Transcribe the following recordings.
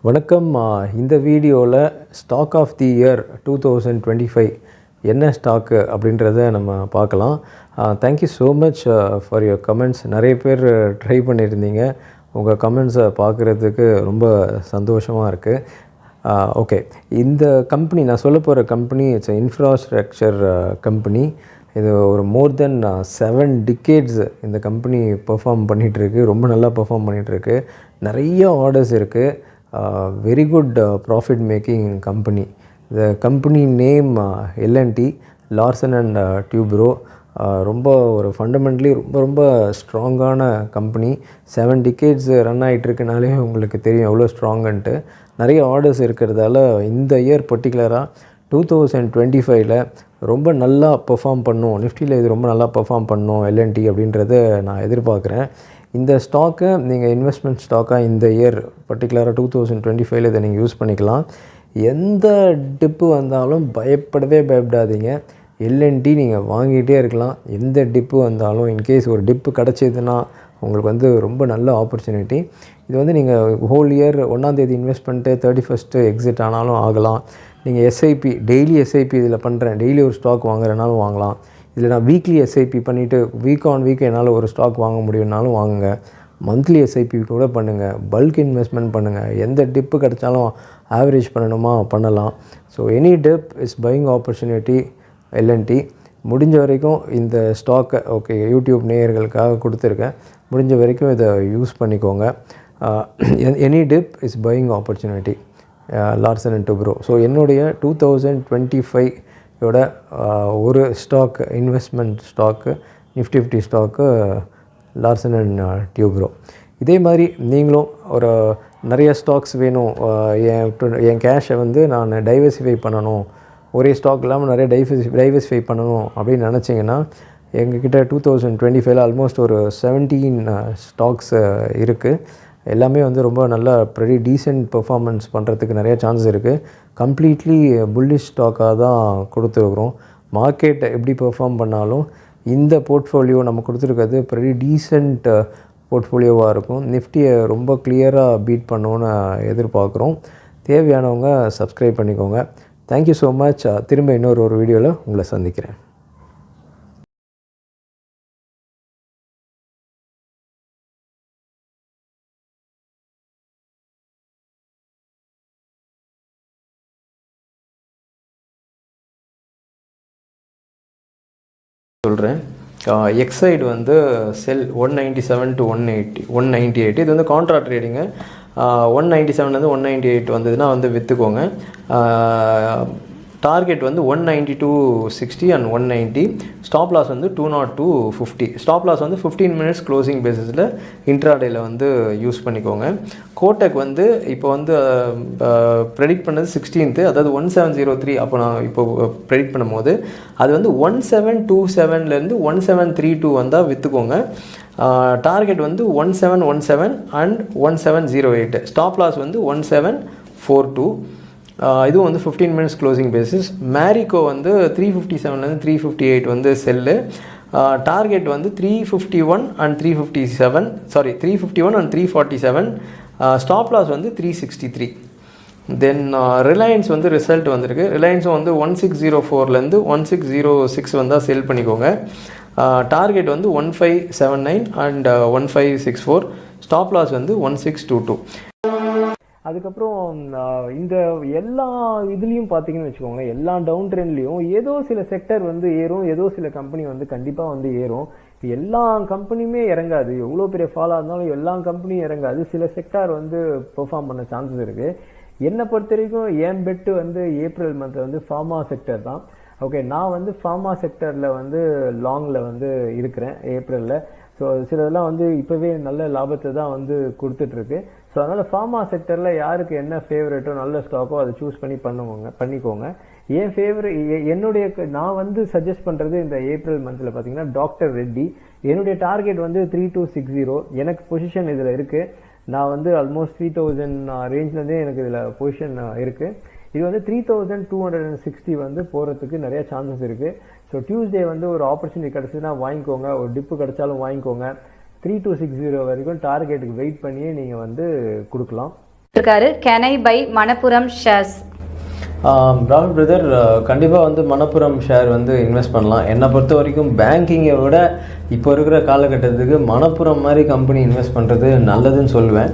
வணக்கம். இந்த வீடியோவில் ஸ்டாக் ஆஃப் தி இயர் 2025 என்ன ஸ்டாக்கு அப்படின்றத நம்ம பார்க்கலாம். Thank you so much for your comments. நிறைய பேர் ட்ரை பண்ணியிருந்தீங்க. உங்கள் கமெண்ட்ஸை பார்க்குறதுக்கு ரொம்ப சந்தோஷமாக இருக்குது. ஓகே, இந்த கம்பெனி நான் சொல்ல போகிற கம்பெனி இட்ஸ் இன்ஃப்ராஸ்ட்ரக்சர் கம்பெனி. இது ஒரு மோர் தென் 7 டிகேட்ஸ் இந்த கம்பெனி பெர்ஃபார்ம் பண்ணிகிட்ருக்கு. ரொம்ப நல்லா பெர்ஃபார்ம் பண்ணிகிட்ருக்கு. நிறைய ஆர்டர்ஸ் இருக்குது. Very good profit making company. The company name L&T, Larsen and Toubro. ரொம்ப ஒரு ஃபண்டமெண்டலி ரொம்ப ஸ்ட்ராங்கான கம்பெனி. 7 டிகேட்ஸ் ரன் ஆகிட்டுருக்குனாலே உங்களுக்கு தெரியும் எவ்வளோ ஸ்ட்ராங்குன்ட்டு. நிறைய ஆர்டர்ஸ் இருக்கிறதால இந்த இயர் பர்டிகுலராக 2025 ரொம்ப நல்லா பெர்ஃபார்ம் பண்ணும். நிஃப்டியில் இது ரொம்ப நல்லா பெர்ஃபார்ம் பண்ணும் L&T அப்படின்றத நான் எதிர்பார்க்குறேன். இந்த ஸ்டாக்கை நீங்கள் இன்வெஸ்ட்மெண்ட் ஸ்டாக்காக இந்த இயர் பர்டிகுலராக 2025 இதை நீங்கள் யூஸ் பண்ணிக்கலாம். எந்த டிப்பு வந்தாலும் பயப்படாதீங்க. L&T நீங்கள் வாங்கிட்டே இருக்கலாம். எந்த டிப்பு வந்தாலும் இன்கேஸ் ஒரு டிப்பு கிடச்சிதுன்னா உங்களுக்கு ரொம்ப நல்ல ஆப்பர்ச்சுனிட்டி. இது நீங்கள் ஹோல் இயர் 1ஆம் தேதி இன்வெஸ்ட் பண்ணிட்டு 31st எக்ஸிட் ஆனாலும் ஆகலாம். நீங்கள் எஸ்ஐபி டெய்லி எஸ்ஐபி இதில் பண்ணுறேன், டெய்லி ஒரு ஸ்டாக் வாங்குறனாலும் வாங்கலாம். இதில் நான் வீக்லி எஸ்ஐபி பண்ணிவிட்டு வீக் ஆன் வீக் என்னால் ஒரு ஸ்டாக் வாங்க முடியும்னாலும் வாங்குங்க. மந்த்லி எஸ்ஐபி கூட பண்ணுங்கள். பல்க் இன்வெஸ்ட்மெண்ட் பண்ணுங்கள். எந்த டிப்பு கிடச்சாலும் ஆவரேஜ் பண்ணணுமா பண்ணலாம். So any dip is buying opportunity L&T. முடிஞ்ச வரைக்கும் இந்த ஸ்டாக்கை யூடியூப் நேயர்களுக்காக கொடுத்துருக்கேன். முடிஞ்ச வரைக்கும் இதை யூஸ் பண்ணிக்கோங்க. Any dip is buying opportunity Larsen and Toubro. So என்னுடைய 2025 ஒரு stock investment stock Nifty 50 stock Larsen and Toubro. இதே மாதிரி நீங்களும் ஒரு நிறைய ஸ்டாக்ஸ் வேணும், என் கேஷை நான் டைவர்சிஃபை பண்ணணும், ஒரே ஸ்டாக் இல்லாமல் நிறைய டைவர்சிஃபை பண்ணணும் அப்படின்னு நினச்சிங்கன்னா எங்ககிட்ட 2025 ஆல்மோஸ்ட் ஒரு 17 ஸ்டாக்ஸ் இருக்குது. எல்லாமே ரொம்ப நல்லா ப்ரெடி டீசென்ட் பெர்ஃபார்மன்ஸ் பண்ணுறதுக்கு நிறைய சான்சஸ் இருக்குது. கம்ப்ளீட்லி புல்லிஷ் ஸ்டாக்காக தான் கொடுத்துருக்குறோம். மார்க்கெட் எப்படி பெர்ஃபார்ம் பண்ணாலும் இந்த போர்ட்ஃபோலியோ நம்ம கொடுத்துருக்கிறது ப்ரெடி டீசென்ட் போர்ட்ஃபோலியோவாக இருக்கும். நிஃப்டியை ரொம்ப கிளியராக பீட் பண்ணணுன்னு எதிர்பார்க்குறோம். தேவையானவங்க சப்ஸ்கிரைப் பண்ணிக்கோங்க. Thank you so much. திரும்ப இன்னொரு வீடியோவில் உங்களை சந்திக்கிறேன். சொல்கிறேன். எக்ஸைடு செல் 197 to 198. இது கான்ட்ரா ட்ரேடிங்கு. 197 198 வந்ததுன்னா விற்றுக்கோங்க. Target 192.60 and 190. Stop loss 202.50. Stop loss 15 minutes closing பேசிஸில் இன்ட்ராடேயில் யூஸ் பண்ணிக்கோங்க. கோட்டக் இப்போ ப்ரெடிக்ட் பண்ணது 16th, அதாவது 1703. அப்போ நான் இப்போ ப்ரெடிக்ட் பண்ணும்போது அது 1727 1732 வந்தால் விற்றுக்கோங்க. Target 1717 and 1708. Stop loss 1742. இதுவும் 15 minutes closing basis. Marico 357 358 sell. Target 351 and 357. 351 and 347. Stop loss 363. Then Reliance result வந்திருக்கு. ரிலையன்ஸும் 1604 1606 வந்தால் செல் பண்ணிக்கோங்க. Target 1579 and 1564. Stop loss 1622. அதுக்கப்புறம் இந்த எல்லா இதுலேயும் பார்த்தீங்கன்னு வச்சுக்கோங்க, எல்லா டவுன் ட்ரெண்ட்லேயும் ஏதோ சில செக்டர் ஏறும், ஏதோ சில கம்பெனி கண்டிப்பாக ஏறும். எல்லா கம்பெனியுமே இறங்காது. எவ்வளோ பெரிய ஃபாலாக இருந்தாலும் எல்லா கம்பெனியும் இறங்காது. சில செக்டார் பெர்ஃபார்ம் பண்ண சான்சஸ் இருக்குது. என்னை பொறுத்த வரைக்கும் என் bet April month pharma sector தான். ஓகே, நான் ஃபார்மா செக்டரில் லாங்கில் இருக்கிறேன் ஏப்ரலில். ஸோ சிலதெல்லாம் இப்போவே நல்ல லாபத்தை தான் கொடுத்துட்ருக்கு. ஸோ அதனால் ஃபார்மா செக்டரில் யாருக்கு என்ன ஃபேவரேட்டோ நல்ல ஸ்டாக்கோ அதை சூஸ் பண்ணி பண்ணிக்கோங்க. என் என்னுடைய நான் சஜஸ்ட் பண்ணுறது இந்த ஏப்ரல் மந்தில் பார்த்தீங்கன்னா டாக்டர் ரெட்டி. என்னுடைய டார்கெட் 3260. எனக்கு பொசிஷன் இதில் இருக்குது. நான் ஆல்மோஸ்ட் 3000 ரேஞ்ச்லேருந்தே எனக்கு இதில் பொசிஷன் இருக்குது. இது 3260 போகிறதுக்கு நிறைய சான்சஸ் இருக்குது. ஸோ டியூஸ்டே ஒரு ஆப்பர்ச்சுனிட்டி கிடச்சிதுன்னா வாங்கிக்கோங்க. ஒரு டிப்பு கிடச்சாலும் வாங்கிக்கோங்க. 3260 வரைக்கும் டார்கெட்டுக்கு வெயிட் பண்ணியே நீங்கள் கொடுக்கலாம். இருக்காரு. Can I buy Manappuram shares? ராகுல் பிரதர், கண்டிப்பாக வந்து மணப்புரம் ஷேர் வந்து இன்வெஸ்ட் பண்ணலாம். என்னை பொறுத்த வரைக்கும் பேங்கிங்கை விட இப்போ இருக்கிற காலகட்டத்துக்கு மணப்புரம் மாதிரி கம்பெனி இன்வெஸ்ட் பண்ணுறது நல்லதுன்னு சொல்லுவேன்.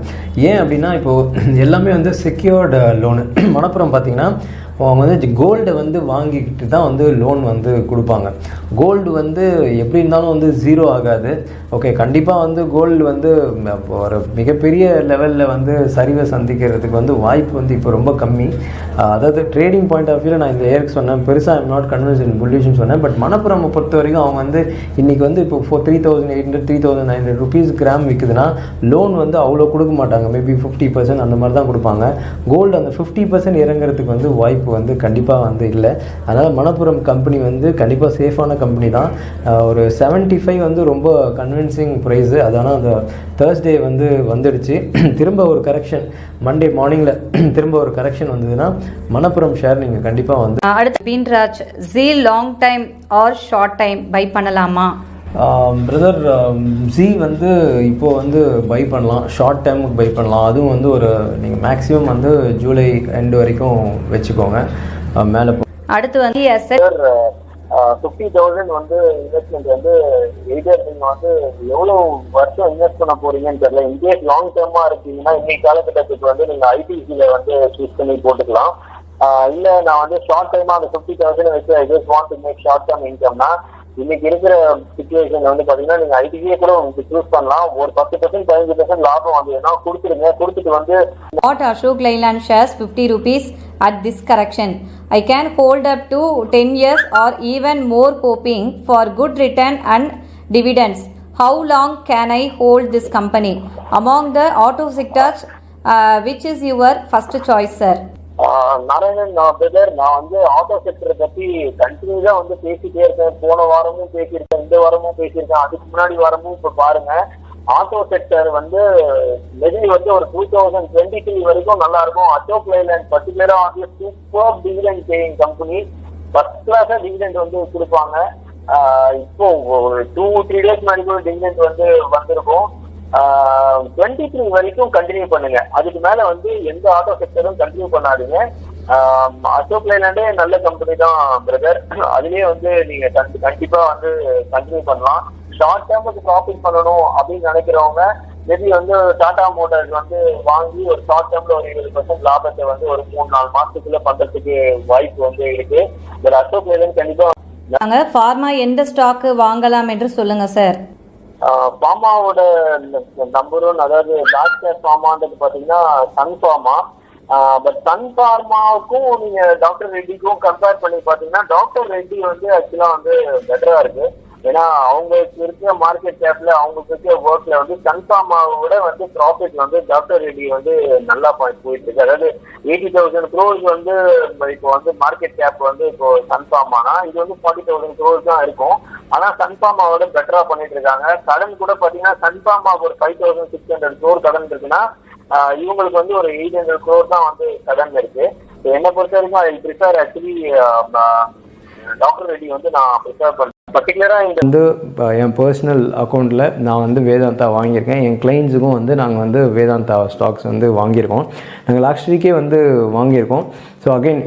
ஏன் அப்படின்னா இப்போது எல்லாமே வந்து செக்யூர்டு லோனு. மணப்புரம் பார்த்திங்கன்னா அவங்க வந்து கோல்டை வந்து வாங்கிக்கிட்டு தான் வந்து லோன் வந்து கொடுப்பாங்க. கோல்டு வந்து எப்படி இருந்தாலும் வந்து ஜீரோ ஆகாது. ஓகே, கண்டிப்பாக வந்து கோல்டு வந்து ஒரு மிகப்பெரிய லெவலில் வந்து சரிவை சந்திக்கிறதுக்கு வந்து வாய்ப்பு வந்து இப்போ ரொம்ப கம்மி. அதாவது ட்ரேடிங் பாயிண்ட் ஆஃப் வியூவில் நான் இந்த ஏருக்கு சொன்னேன், பெருசாக ஐம் நாட் கன்வின்ஸ் இன் புல்லிஷ்னு சொன்னேன். பட் மணப்புரம் பொறுத்த வரைக்கும் அவங்க வந்து இன்றைக்கி வந்து இப்போ 3,800 3,900 ருபீஸ் கிராம் விற்குதுன்னா லோன் வந்து அவ்வளோ கொடுக்க மாட்டாங்க. மேபி 50% அந்த மாதிரி தான் கொடுப்பாங்க. கோல்டு அந்த 50% இறங்குறதுக்கு வந்து வாய்ப்பு வந்து கண்டிப்பாக வந்து இல்லை. அதனால் மணப்புரம் கம்பெனி வந்து கண்டிப்பாக சேஃபான கம்பெனி தான். ஒரு 75 வந்து ரொம்ப கன்வின்சிங் ப்ரைஸு. அதனால் அந்த தேர்ஸ்டே வந்து வந்துடுச்சு. திரும்ப ஒரு கரெக்ஷன் மண்டே மார்னிங்கில் திரும்ப ஒரு கரெக்ஷன் வந்ததுன்னா மணப்புரம் ஷேர் நீங்கள் கண்டிப்பாக வந்து அடுத்து Beenraj, ji long time or short time buy பண்ணலாமா? பிரதர், ஜி வந்து இப்போது வந்து பை பண்ணலாம், ஷார்ட் டைமுக்கு பை பண்ணலாம். அதுவும் வந்து ஒரு நீங்கள் மேக்ஸிமம் வந்து ஜூலை எண்டு வரைக்கும் வச்சுக்கோங்க. மேலே அடுத்து வந்து 50,000 வந்து இன்வெஸ்ட்மெண்ட் வந்து எய்தர் நீங்கள் வந்து எவ்வளோ வருஷம் இன்வெஸ்ட் பண்ண போறீங்கன்னு தெரியல. இன்கேஸ் லாங் டேர்மாக இருக்கீங்கன்னா இன்னைக்கு காலகட்டத்துக்கு வந்து நீங்கள் ஐடிசியில் வந்து சூஸ் பண்ணி போட்டுக்கலாம். இல்லை நான் வந்து ஷார்ட் டைமாக அந்த 50,000 வச்சு I just want to make short term இன்கம்னா இன்னைக்கு இருக்கிற சிச்சுவேஷன்ல வந்து பாத்தீங்கன்னா நீங்க ஐடிசியே கூட உங்களுக்கு சூஸ் பண்ணலாம். ஒரு 10% 15% லாபம் வந்ததுன்னா கொடுத்துருங்க. கொடுத்துட்டு வந்து bought Ashok Leyland shares 50 rupees at this correction. I can hold up to 10 years or even more hoping for good return and dividends. How long can I hold this company? Among the auto sectors, which is your first choice, sir? Narayanan brother, நான் வந்து auto செக்டரை பத்தி கண்டினியூஸா வந்து பேசிட்டே இருக்கேன். போன வாரமும் பேசியிருக்கேன், இந்த வாரமும் பேசியிருக்கேன், அதுக்கு முன்னாடி வாரமும் இப்ப பாருங்க. ஆட்டோ செக்டர் வந்து மேபி வந்து ஒரு 2023 வரைக்கும் நல்லா இருக்கும். அசோக் லைலாண்ட் பர்டிகுலரா வந்து super dividend paying company, first கிளாஸா டிவிடெண்ட் வந்து கொடுப்பாங்க. இப்போ ஒரு 2-3 டேஸ் முன்னாடி கூட டிவிடெண்ட் வந்து வந்திருக்கும். 23 வரைக்கும் கண்டினியூ பண்ணுங்க. அதுக்கு மேல வந்து எந்த ஆட்டோ செக்டரும் கண்டினியூ பண்ணாதீங்க. அசோக் லைலாண்டே நல்ல கம்பெனி தான் பிரதர். அதுலயே வந்து நீங்க கண்டிப்பா வந்து கண்டினியூ பண்ணலாம். ஷார்ட் டேர்முக்கு ப்ராஃபிட் பண்ணணும் அப்படின்னு நினைக்கிறவங்க மேபி வந்து டாடா மோட்டார்ஸ் வந்து வாங்கி ஒரு ஷார்ட் டேர்ம்ல ஒரு 20% லாபத்தை வந்து ஒரு 3-4 மாசத்துக்குள்ள பண்றதுக்கு வாய்ப்பு வந்து இருக்கு. பட் அசோக் லைலாண்ட் கண்டிப்பா ஃபார்மா எந்த ஸ்டாக் வாங்கலாம் என்று சொல்லுங்க சார். ஃபார்மாவோட நம்பர் 1, அதாவது டாக்டர் ஃபார்மான்றது பாத்தீங்கன்னா சன் ஃபார்மா. பட் சன் ஃபார்மாவுக்கும் நீங்க டாக்டர் ரெட்டிக்கும் கம்பேர் பண்ணி பாத்தீங்கன்னா டாக்டர் ரெட்டி வந்து ஆக்சுவலா வந்து பெட்டரா இருக்கு. ஏன்னா அவங்களுக்கு இருக்கிற மார்க்கெட் கேப்ல அவங்களுக்கு இருக்கிற ஒர்க்ல வந்து சன் ஃபார்மாவோட வந்து ப்ராஃபிட் வந்து டாக்டர் ரெட்டி வந்து நல்லா போயிட்டு இருக்கு. அதாவது 80,000 crores வந்து இப்போ வந்து மார்க்கெட் கேப் வந்து இப்போ சன் ஃபார்மானா இது வந்து 40,000 crores தான் இருக்கும். ஆனா சன் ஃபார்மாவோட பெட்டரா பண்ணிட்டு இருக்காங்க. கடன் கூட பாத்தீங்கன்னா சன் ஃபார்மாவுக்கு ஒரு 5,600 crore கடன் இருக்குன்னா இவங்களுக்கு வந்து ஒரு 800 crore தான் வந்து கடன் இருக்கு. என்னை பொறுத்த வரைக்கும் I prefer actually doctor Reddy வந்து நான் ப்ரிஃபர் பண்றேன். பர்டிகுலராக இந்த வந்து என் பர்சனல் அக்கௌண்ட்டில் நான் வந்து வேதாந்தா வாங்கியிருக்கேன். என் கிளைண்ட்ஸுக்கும் வந்து நாங்கள் வந்து வேதாந்தா ஸ்டாக்ஸ் வந்து வாங்கியிருக்கோம். நாங்கள் லாஸ்ட் வீக்கே வந்து வாங்கியிருக்கோம். ஸோ அகெயின்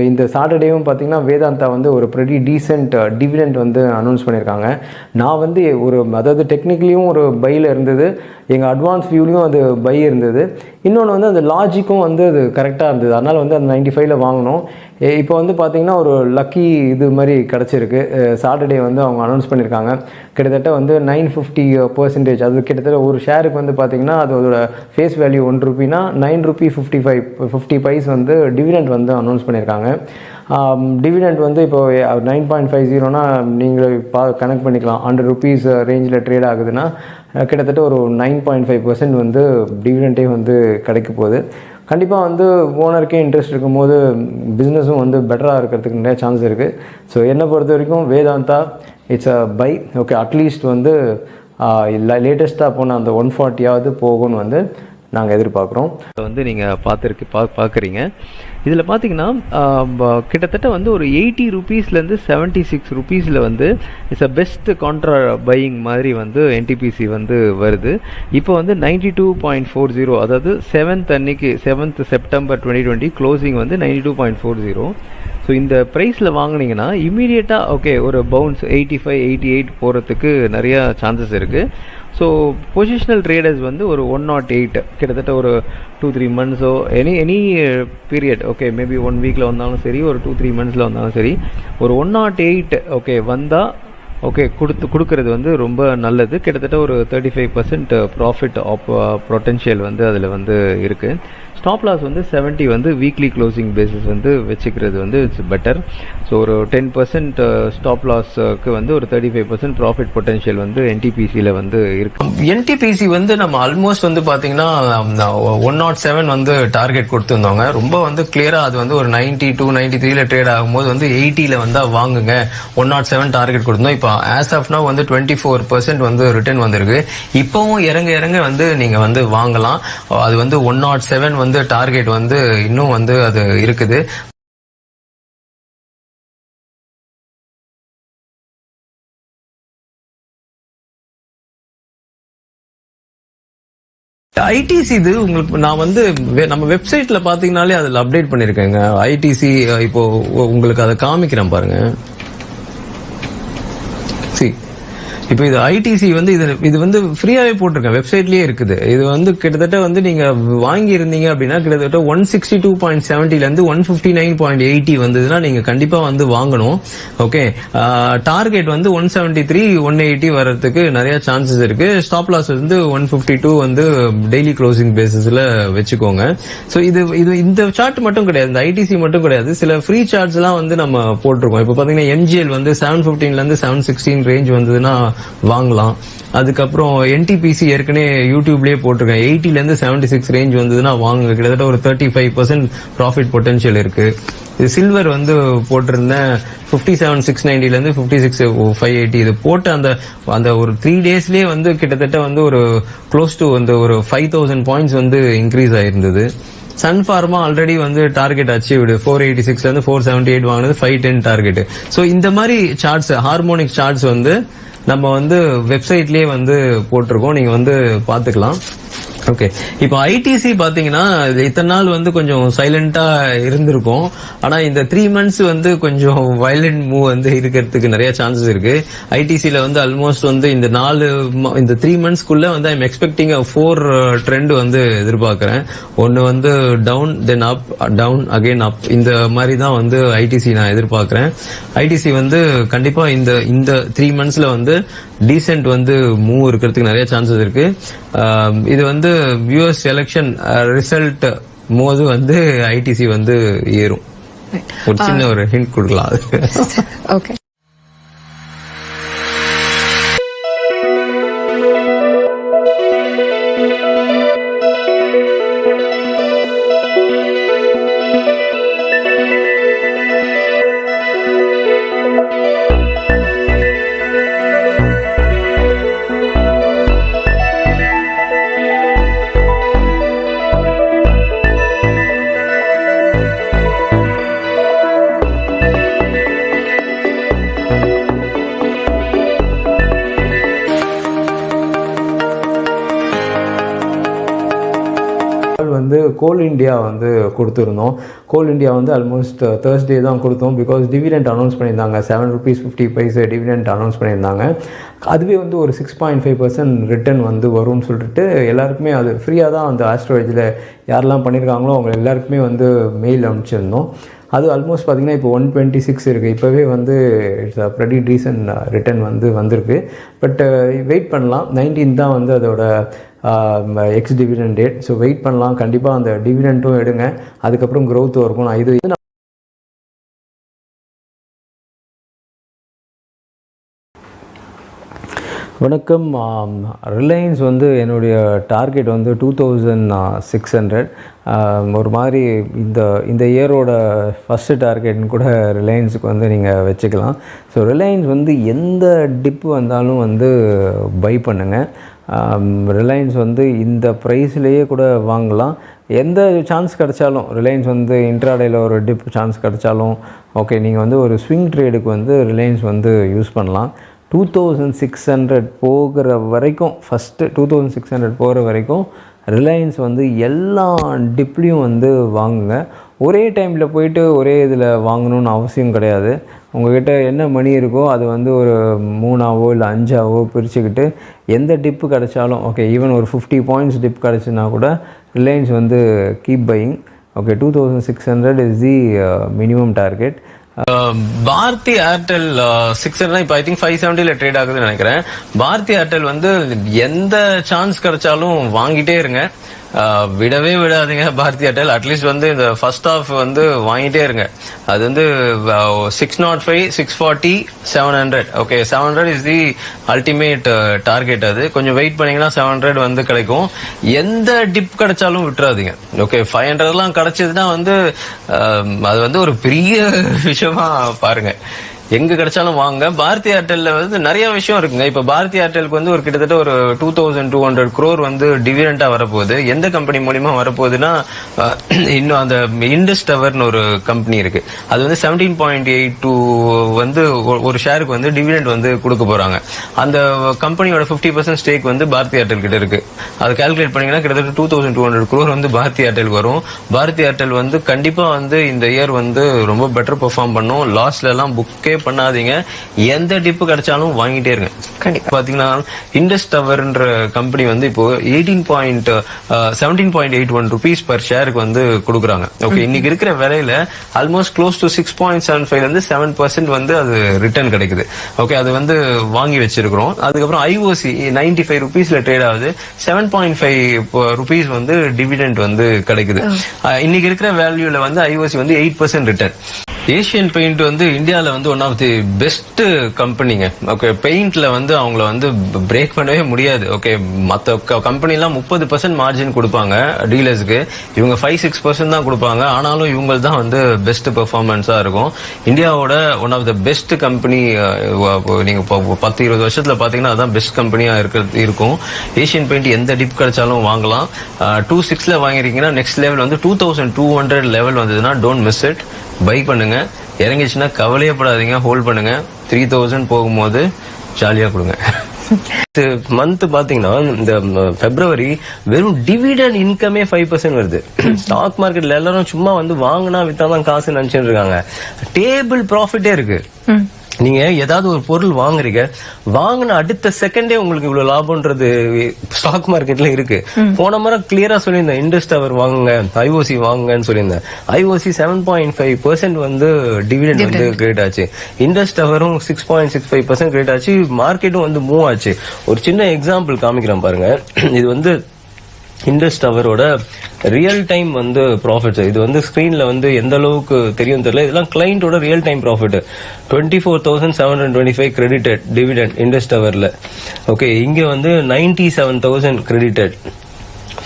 இந்த சாட்டர்டேவும் பார்த்திங்கன்னா வேதாந்தா வந்து ஒரு ப்ரெட்டி டீசென்ட் டிவிடெண்ட் வந்து அனௌன்ஸ் பண்ணியிருக்காங்க. நான் வந்து அதாவது டெக்னிக்கலியும் ஒரு பையில் இருந்தது, எங்கள் அட்வான்ஸ் வியூலையும் அது பை இருந்தது. இன்னொன்று வந்து அந்த லாஜிக்கும் வந்து அது கரெக்டாக இருந்தது. அதனால் வந்து அந்த 95ல் வாங்கினோம். இப்போ வந்து பார்த்திங்கன்னா ஒரு லக்கி இது மாதிரி கிடச்சிருக்கு. சாட்டர்டே வந்து அவங்க அனௌன்ஸ் பண்ணியிருக்காங்க. கிட்டத்தட்ட வந்து 950%, அது கிட்டத்தட்ட ஒரு ஷேருக்கு வந்து பார்த்திங்கன்னா அதோட ஃபேஸ் வேல்யூ 1 ரூபினா 9 ரூபி 50 பைஸ் வந்து டிவிடெண்ட் வந்து அனௌன்ஸ் பண்ணியிருக்காங்க. டிவிடெண்ட் வந்து இப்போ 9.50னா நீங்கள் கனெக்ட் பண்ணிக்கலாம். 100 rupees ரேஞ்சில் ட்ரேட் ஆகுதுன்னா கிட்டத்தட்ட ஒரு 9.5% வந்து டிவிடெண்ட்டே வந்து கிடைக்க போகுது. கண்டிப்பாக வந்து ஓனருக்கே இன்ட்ரெஸ்ட் இருக்கும்போது பிஸ்னஸும் வந்து பெட்டராக இருக்கிறதுக்கு நிறைய சான்ஸ் இருக்குது. ஸோ என்னை பொறுத்த வரைக்கும் Vedanta it's a buy. Okay, at least வந்து லேட்டஸ்ட்டாக போன அந்த 140 போகும்னு வந்து நாங்கள் எதிர்பார்க்குறோம். வந்து நீங்கள் பார்க்குறீங்க. இதில் பார்த்தீங்கன்னா கிட்டத்தட்ட வந்து ஒரு 80 ரூபீஸ்லேருந்து 76 ரூபீஸில் வந்து it's a best contra buying மாதிரி வந்து என்டிபிசி வந்து வருது. இப்போ வந்து 92.40, அதாவது 7th செப்டம்பர் 2020 க்ளோசிங் வந்து 92.40. ஸோ இந்த ப்ரைஸில் வாங்கினீங்கன்னா இமீடியட்டாக ஓகே ஒரு பவுன்ஸ் 85, 88 போகிறதுக்கு நிறையா சான்சஸ் இருக்குது. ஸோ பொசிஷனல் ட்ரேடர்ஸ் வந்து ஒரு 108 கிட்டத்தட்ட ஒரு 2-3 மந்த்ஸோ எனி பீரியட், ஓகே மேபி 1 வீக்கில் வந்தாலும் சரி, ஒரு 2-3 மந்த்ஸில் வந்தாலும் சரி, ஒரு 108 ஓகே வந்தால் ஓகே கொடுக்கறது வந்து ரொம்ப நல்லது. கிட்டத்தட்ட ஒரு 35% ப்ராஃபிட் பொட்டென்ஷியல் வந்து அதில் வந்து இருக்குது. ஸ்டாப் லாஸ் வந்து 70 வந்து வீக்லி க்ளோசிங் பேசிஸ் வந்து வச்சுக்கிறது வந்து இட்ஸ் பெட்டர். ஸோ ஒரு 10% ஸ்டாப் லாஸ்க்கு வந்து ஒரு 35% ப்ராஃபிட் பொட்டென்ஷியல் வந்து என்டிபிசியில் வந்து இருக்கு. என்டிபிசி வந்து நம்ம ஆல்மோஸ்ட் வந்து பார்த்தீங்கன்னா 107 வந்து டார்கெட் கொடுத்துருந்தோங்க. ரொம்ப வந்து கிளியராக அது வந்து ஒரு 92, 93ல ட்ரேட் ஆகும்போது வந்து 80ல வந்து வாங்குங்க 107 டார்கெட் கொடுத்தோம். இப்போ ஆஸ் ஆஃப் நவ் வந்து 24% வந்து ரிட்டர்ன் வந்திருக்கு. இப்போவும் இறங்க வந்து நீங்கள் வந்து வாங்கலாம். அது வந்து 107 வந்து டார்கெட் வந்து இன்னும் வந்து அது இருக்குது. ஐடிசி இது உங்களுக்கு நான் வந்து நம்ம வெப்சைட்ல பாத்தீங்கன்னாலே அதுல அப்டேட் பண்ணிருக்கேங்க. ஐடிசி இப்போ உங்களுக்கு அதை காமிக்கிறேன் பாருங்க. இப்போ இது ஐடிசி வந்து இது வந்து ஃப்ரீயாவே போட்டிருக்கேன், வெப்சைட்லயே இருக்குது. இது வந்து கிட்டத்தட்ட வந்து நீங்க வாங்கி இருந்தீங்க அப்படின்னா கிட்டத்தட்ட 162.70ல இருந்து 159.80 வந்ததுன்னா நீங்க கண்டிப்பா வந்து வாங்கணும். ஓகே, டார்கெட் வந்து 173, 180 வர்றதுக்கு நிறைய சான்சஸ் இருக்கு. ஸ்டாப் லாஸ் வந்து 152 வந்து டெய்லி க்ளோசிங் பேசிஸ்ல வச்சுக்கோங்க. ஸோ இது இந்த சார்ட் மட்டும் கிடையாது, இந்த ஐடிசி மட்டும் கிடையாது, சில ஃப்ரீ சார்ட்ஸ் எல்லாம் வந்து நம்ம போட்டிருக்கோம். இப்போ பாத்தீங்கன்னா எம்ஜிஎல் வந்து 715ல இருந்து 716 ரேஞ்ச் வந்ததுன்னா வாங்கலாம். அதுக்கப்புறம் என்டிபிசி ஏற்கனவே யூடியூப்லயே போட்டிருக்கேன், 80ல இருந்து 76 ரேஞ்ச் வந்ததுன்னா வாங்க. கிட்டத்தட்ட ஒரு 35% ப்ராஃபிட் பொட்டன்ஷியல் இருக்கு. இது சில்வர் வந்து போட்டிருந்தேன் 57,690ல இருந்து 56,580. இது போட்டு அந்த ஒரு 3 டேஸ்லயே வந்து கிட்டத்தட்ட வந்து ஒரு க்ளோஸ் டு வந்து ஒரு 5,000 பாயிண்ட்ஸ் வந்து இன்க்ரீஸ் ஆயிருந்தது. சன் ஃபார்மா ஆல்ரெடி வந்து டார்கெட் அச்சீவ்டு 486ல இருந்து 478 வாங்கினது 510 டார்கெட். ஸோ இந்த மாதிரி சார்ட்ஸ், ஹார்மோனிக் சார்ட்ஸ் வந்து நம்ம வந்து வெப்சைட்லயே வந்து போட்டிருக்கோம், நீங்க வந்து பாத்துக்கலாம். ஓகே, இப்போ ஐடிசி பாத்தீங்கன்னா இத்தனை நாள் வந்து கொஞ்சம் சைலண்டா இருந்திருக்கும். ஆனா இந்த 3 மந்த்ஸ் வந்து கொஞ்சம் வயலண்ட் மூவ் வந்து இருக்கிறதுக்கு நிறைய சான்சஸ் இருக்கு. ஐடிசில வந்து ஆல்மோஸ்ட் வந்து இந்த 3 மந்த்ஸ்க்குள்ள வந்து ஐம் எக்ஸ்பெக்டிங் 4 ட்ரெண்ட் வந்து எதிர்பார்க்கிறேன். ஒன்னு வந்து டவுன், தென் அப், டவுன், அகைன் அப், இந்த மாதிரி தான் வந்து ஐடிசி நான் எதிர்பார்க்கிறேன். ஐடிசி வந்து கண்டிப்பா இந்த 3 மந்த்ஸ்ல வந்து டீசென்ட் வந்து மூவ் இருக்கிறதுக்கு நிறைய சான்சஸ் இருக்கு. இது வந்து யுஎஸ் எலெக்ஷன் ரிசல்ட் போது வந்து ஐடிசி வந்து ஏறும். ஒரு சின்ன ஒரு ஹிண்ட் கொடுக்கலாம். ஓகே. வந்து கோல் இண்டியா வந்து கொடுத்துருந்தோம். கோல் இண்டியா வந்து ஆல்மோஸ்ட் தேர்ஸ்டே தான் கொடுத்தோம். பிகாஸ் டிவிடெண்ட் அனௌன்ஸ் பண்ணியிருந்தாங்க, 7 ரூபீஸ் 50 பைசா டிவிடெண்ட் அனௌன்ஸ் பண்ணியிருந்தாங்க. அதுவே வந்து ஒரு 6.5% ரிட்டர்ன் வந்து வரும்னு சொல்லிட்டு எல்லாருக்குமே அது ஃப்ரீயாக தான் அந்த ஆஸ்ட்ரோவேஜில் யாரெல்லாம் பண்ணியிருக்காங்களோ அவங்க எல்லாருக்குமே வந்து மெயில் அனுப்பிச்சிருந்தோம். அது ஆல்மோஸ்ட் பார்த்திங்கன்னா இப்போ 126 இருக்குது. இப்போவே வந்து it's a pretty decent return வந்து வந்திருக்கு. பட் வெயிட் பண்ணலாம். 19 தான் வந்து அதோட ex dividend date. So wait பண்ணலாம். கண்டிப்பாக அந்த டிவிடெண்ட்டும் எடுங்க, அதுக்கப்புறம் க்ரோத்தும் இருக்கும். நான் இது வணக்கம். ரிலையன்ஸ் வந்து என்னுடைய டார்கெட் வந்து 2600. ஒரு மாதிரி இந்த இயரோட ஃபஸ்ட்டு டார்கெட்னு கூட ரிலையன்ஸுக்கு வந்து நீங்கள் வச்சுக்கலாம். ஸோ ரிலையன்ஸ் வந்து எந்த டிப்பு வந்தாலும் வந்து பை பண்ணுங்கள். ரிலையன்ஸ் வந்து இந்த ப்ரைஸ்லேயே கூட வாங்கலாம். எந்த சான்ஸ் கிடைச்சாலும் ரிலையன்ஸ் வந்து இன்ட்ராடேயில் ஒரு டிப் சான்ஸ் கிடைச்சாலும் ஓகே, நீங்கள் வந்து ஒரு ஸ்விங் ட்ரேடுக்கு வந்து ரிலையன்ஸ் வந்து யூஸ் பண்ணலாம். 2600 போகிற வரைக்கும், ஃபஸ்ட்டு 2600 போகிற வரைக்கும் ரிலையன்ஸ் வந்து எல்லா டிப்லேயும் வந்து வாங்குங்க. ஒரே டைமில் போயிட்டு ஒரே இதில் வாங்கணுன்னு அவசியம் கிடையாது. உங்கள்கிட்ட என்ன மணி இருக்கோ அது வந்து ஒரு 3ஆவோ இல்லை 5ஆவோ பிரிச்சுக்கிட்டு எந்த டிப்பு கிடைச்சாலும் ஓகே, ஈவன் ஒரு 50 பாயிண்ட்ஸ் டிப் கிடச்சுன்னா கூட ரிலையன்ஸ் வந்து keep buying. Okay, 2600 is the minimum target. Bharti Airtel 600 இப்போ ஐ திங்க் 570 ட்ரேட் ஆகுதுன்னு நினைக்கிறேன். பாரதி ஏர்டெல் வந்து எந்த சான்ஸ் கிடைச்சாலும் வாங்கிட்டே இருங்க, விடவே விடாதீங்க. பாரதி ஏர்டெல் அட்லீஸ்ட் வந்து இந்த ஃபர்ஸ்ட் ஆஃப் வந்து வாங்கிட்டே இருங்க. அது வந்து 605, 640, 700. Okay, 700 is the ultimate target. அது கொஞ்சம் வெயிட் பண்ணீங்கன்னா 700 வந்து கிடைக்கும். எந்த டிப் கிடைச்சாலும் விட்டுறாதீங்க. ஓகே, 500 கிடைச்சதுன்னா வந்து அது வந்து ஒரு பெரிய விஷயமா பாருங்க. எங்க கிடைச்சாலும் வாங்க. பாரதி ஏர்டெல்ல வந்து நிறைய விஷயம் இருக்குங்க. இப்ப பாரதி ஏர்டெலுக்கு வந்து ஒரு கிட்டத்தட்ட ஒரு 2200 crore வந்து டிவிடெண்டா வரப்போகுது. எந்த கம்பெனி மூலியமா வரப்போகுதுன்னா இன்னும் அந்த இண்டஸ் டவர்னு ஒரு கம்பெனி இருக்கு. அது வந்து 17.82 வந்து ஒரு ஷேருக்கு வந்து டிவிடெண்ட் வந்து கொடுக்க போறாங்க. அந்த கம்பெனியோட 50% ஸ்டேக் வந்து பாரதி ஏர்டெல் கிட்ட இருக்கு. அதை கால்குலேட் பண்ணீங்கன்னா கிட்டத்தட்ட 2200 crore வந்து பாரதி ஏர்டெலுக்கு வரும். பாரதி ஏர்டெல் வந்து கண்டிப்பா வந்து இந்த இயர் வந்து ரொம்ப பெட்டர் பெர்ஃபார்ம் பண்ணும். லாஸ்ட்ல எல்லாம் புக்கே பண்ணாதீங்க, எந்த டிப்பு கிடைச்சாலும் வாங்கிட்டே இருங்க. பாத்தீங்கன்னா இண்டஸ் டவர்ன்ற கம்பெனி வந்து இப்போ 17.81 rupees per ஷேருக்கு வந்து கொடுக்குறாங்க. ஓகே, இன்னைக்கு இருக்கிற விலையில ஆல்மோஸ்ட் க்ளோஸ் டு 6.75 இருந்து 7% வந்து அது ரிட்டர்ன் கிடைக்குது. ஓகே, அது வந்து வாங்கி வச்சிருக்கிறோம். அதுக்கப்புறம் ஐஓசி 95 rupeesல ட்ரேட் ஆகுது. 7.5 rupees வந்து டிவிடெண்ட் வந்து கிடைக்குது. இன்னைக்கு இருக்கிற வேல்யூல வந்து ஐஓசி வந்து 8% ரிட்டர்ன். ஏசியன் பெயிண்ட் வந்து இந்தியால வந்து ஒன் ஆஃப் தி பெஸ்ட் கம்பெனிங்க. ஓகே, பெயிண்ட்ல வந்து அவங்கள வந்து பிரேக் பண்ணவே முடியாது. ஓகே, மற்ற கம்பெனி எல்லாம் 30% மார்ஜின் கொடுப்பாங்க டீலர்ஸ்க்கு, இவங்க 5-6% தான் கொடுப்பாங்க. ஆனாலும் இவங்க தான் வந்து பெஸ்ட் பெர்ஃபார்மன்ஸா இருக்கும். இந்தியாவோட one of the best company. நீங்க 10-20 வருஷத்துல பாத்தீங்கன்னா அதான் பெஸ்ட் கம்பெனியா இருக்கும். ஏசியன் பெயிண்ட் எந்த டிப் கிடைச்சாலும் வாங்கலாம். 26ல வாங்கிருக்கீங்கன்னா நெக்ஸ்ட் லெவல் வந்து 2200 லெவல் வந்ததுன்னா டோன்ட் மிஸ் இட். பை பண்ணுங்க. இறங்கிச்சுன்னா கவலையப்படாதீங்க, ஹோல்ட் பண்ணுங்க. 3000 போகும்போது ஜாலியா கொடுங்க. மந்த் பாத்தீங்கன்னா இந்த பிப்ரவரி வெறும் டிவிடெண்ட் இன்கமே 5% வருது. ஸ்டாக் மார்க்கெட்ல எல்லாரும் சும்மா வந்து வாங்கினா வித்தாதான் காசு நினைச்சிட்டு இருக்காங்க. டேபிள் ப்ராஃபிட்டே இருக்கு. நீங்க ஏதாவது ஒரு பொருள் வாங்குறீங்க, வாங்கின அடுத்த செகண்டே உங்களுக்கு இவ்வளவு லாபம்ன்றது ஸ்டாக் மார்க்கெட்ல இருக்கு. போன முறை கிளியரா சொல்லியிருந்தேன், இண்டஸ் டவர் வாங்குங்க, ஐஓசி வாங்குங்கன்னு சொல்லியிருந்தேன். ஐஓசி 7.5% வந்து டிவிடெண்ட் வந்து கிரியேட் ஆச்சு. இண்டஸ் டவரும் 6.65% கிரியேட் ஆச்சு. மார்க்கெட்டும் வந்து மூவ் ஆச்சு. ஒரு சின்ன எக்ஸாம்பிள் காமிக்கிறேன் பாருங்க. இது வந்து இண்டஸ் டவரோட ரியல் டைம் வந்து ப்ராஃபிட்ஸ். இது வந்து ஸ்கிரீன்ல வந்து எந்த அளவுக்கு தெரியும் தெரியல. இதெல்லாம் கிளைண்டோட real time profit. 24,725 credited dividend Indus டவர்ல. ஓகே, இங்க வந்து 97,000 கிரெடிட்டட்,